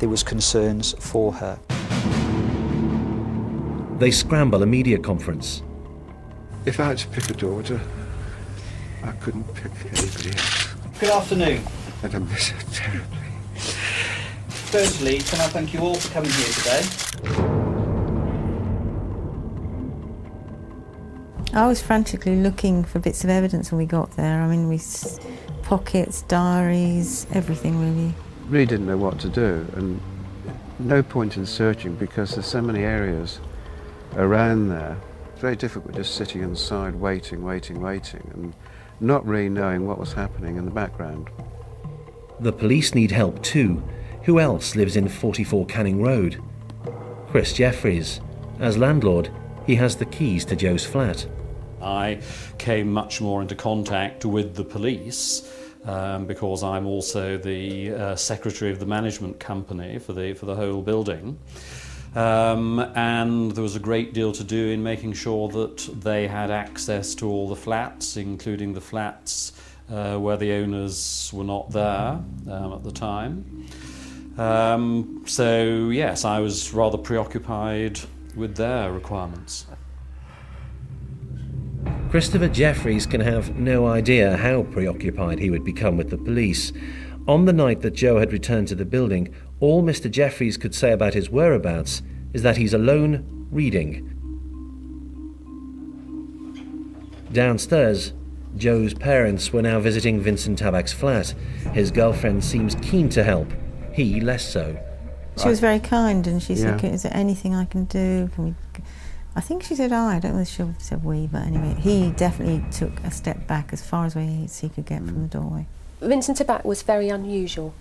there was concerns for her. They scramble a media conference. If I had to pick a daughter, I couldn't pick anybody else. Good afternoon. And I miss her terribly. Firstly, can I thank you all for coming here today? I was frantically looking for bits of evidence when we got there. I mean, pockets, diaries, everything really. Really didn't know what to do, and no point in searching because there's so many areas around there. It's very difficult just sitting inside waiting, and not really knowing what was happening in the background. The police need help too. Who else lives in 44 Canning Road? Chris Jeffries. As landlord, he has the keys to Joe's flat. I came much more into contact with the police because I'm also the secretary of the management company for the whole building. And there was a great deal to do in making sure that they had access to all the flats, including the flats where the owners were not there at the time. So yes, I was rather preoccupied with their requirements. Christopher Jeffries can have no idea how preoccupied he would become with the police. On the night that Joe had returned to the building, all Mr. Jeffries could say about his whereabouts is that he's alone reading. Downstairs, Joe's parents were now visiting Vincent Tabak's flat. His girlfriend seems keen to help, he less so. She was very kind, and she said, Yeah. is there anything I can do? I think she said I don't know if she said we, but anyway, he definitely took a step back as far as he could get from the doorway. Vincent Tabak was very unusual.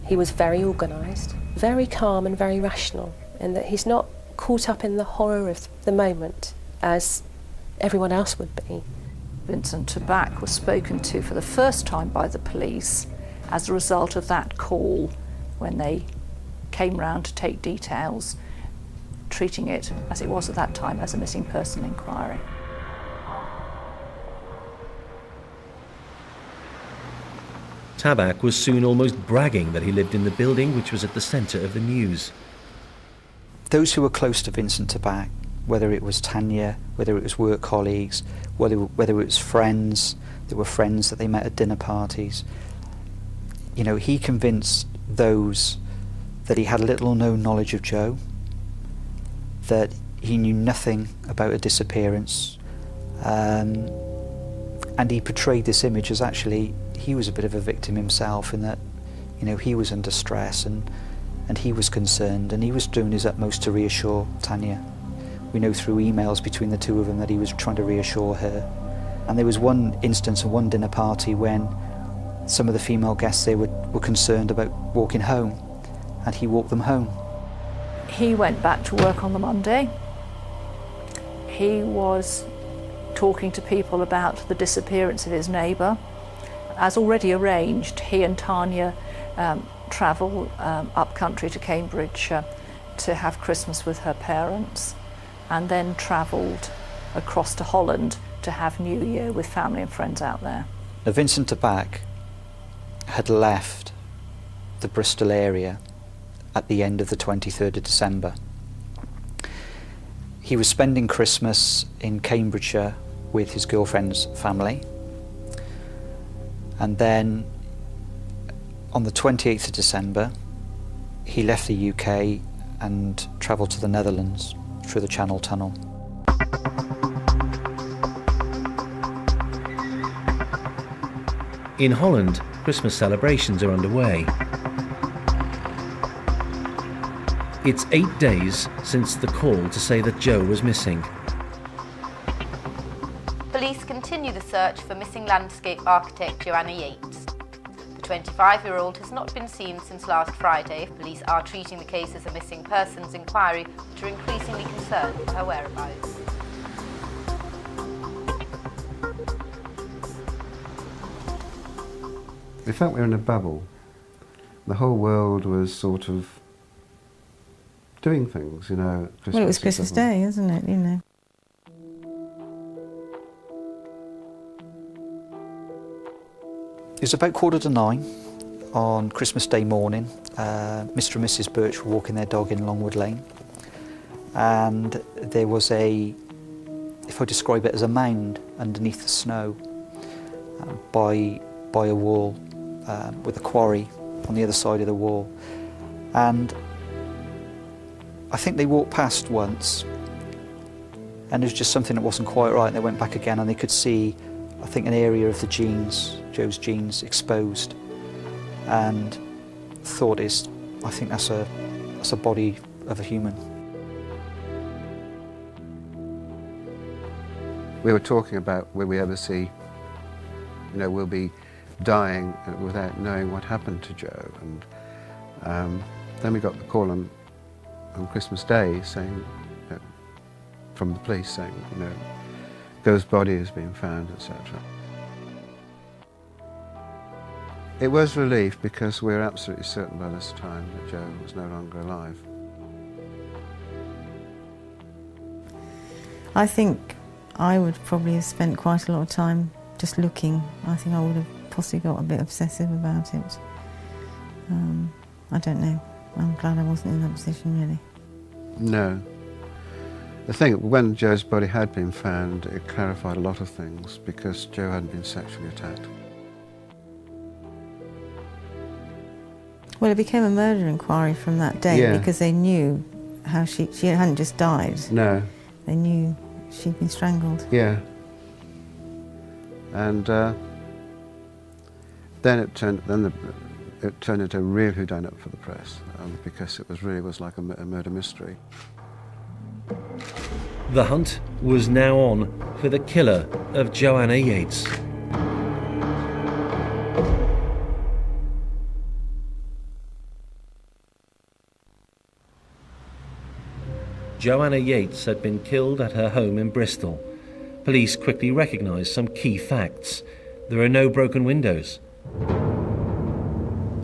He was very organised, very calm and very rational, in that he's not caught up in the horror of the moment as everyone else would be. Vincent Tabak was spoken to for the first time by the police as a result of that call when they came round to take details, treating it, as it was at that time, as a missing person inquiry. Tabak was soon almost bragging that he lived in the building which was at the centre of the news. Those who were close to Vincent Tabak, whether it was Tanya, whether it was work colleagues, whether it was friends, there were friends that they met at dinner parties, he convinced those that he had little or no knowledge of Joe, that he knew nothing about her disappearance, and he portrayed this image as actually he was a bit of a victim himself, in that he was under stress and he was concerned, and he was doing his utmost to reassure Tanya. We know through emails between the two of them that he was trying to reassure her. And there was one instance at one dinner party when some of the female guests there were concerned about walking home, and he walked them home. He went back to work on the Monday. He was talking to people about the disappearance of his neighbour. As already arranged, he and Tanya travel up country to Cambridge to have Christmas with her parents, and then travelled across to Holland to have New Year with family and friends out there. Now, Vincent Tabak had left the Bristol area at the end of the 23rd of December. He was spending Christmas in Cambridgeshire with his girlfriend's family, and then on the 28th of December he left the UK and travelled to the Netherlands through the Channel Tunnel. In Holland, Christmas celebrations are underway. It's 8 days since the call to say that Joe was missing. Police continue the search for missing landscape architect Joanna Yeates. The 25-year-old has not been seen since last Friday. Police are treating the case as a missing persons inquiry, but are increasingly concerned with her whereabouts. We felt we were in a bubble. The whole world was sort of doing things, Well, it was Christmas Day, isn't it, It was about 9:15 on Christmas Day morning, Mr. and Mrs. Birch were walking their dog in Longwood Lane, and there was if I describe it as a mound underneath the snow by a wall with a quarry on the other side of the wall. And I think they walked past once, and there was just something that wasn't quite right, and they went back again, and they could see, I think, an area of the jeans, Joe's jeans, exposed, and thought I think that's a body of a human. We were talking about will we ever see, we'll be dying without knowing what happened to Joe. And then we got the call on Christmas Day saying, from the police saying, Joe's body has been found, etc. It was relief because we were absolutely certain by this time that Joe was no longer alive. I think I would probably have spent quite a lot of time just looking. I think I would have possibly got a bit obsessive about it. I don't know. I'm glad I wasn't in that position, really. No. The thing, when Joe's body had been found, it clarified a lot of things because Joe hadn't been sexually attacked. Well, it became a murder inquiry from that day because they knew how she hadn't just died. No. They knew she'd been strangled. Yeah. And then it turned into a real whodunit for the press because it was like a murder mystery. The hunt was now on for the killer of Joanna Yeates. Joanna Yeates had been killed at her home in Bristol. Police quickly recognised some key facts. There are no broken windows,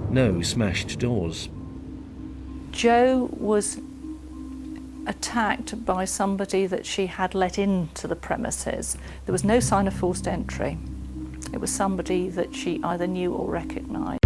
no smashed doors. Jo was attacked by somebody that she had let into the premises. There was no sign of forced entry. It was somebody that she either knew or recognised.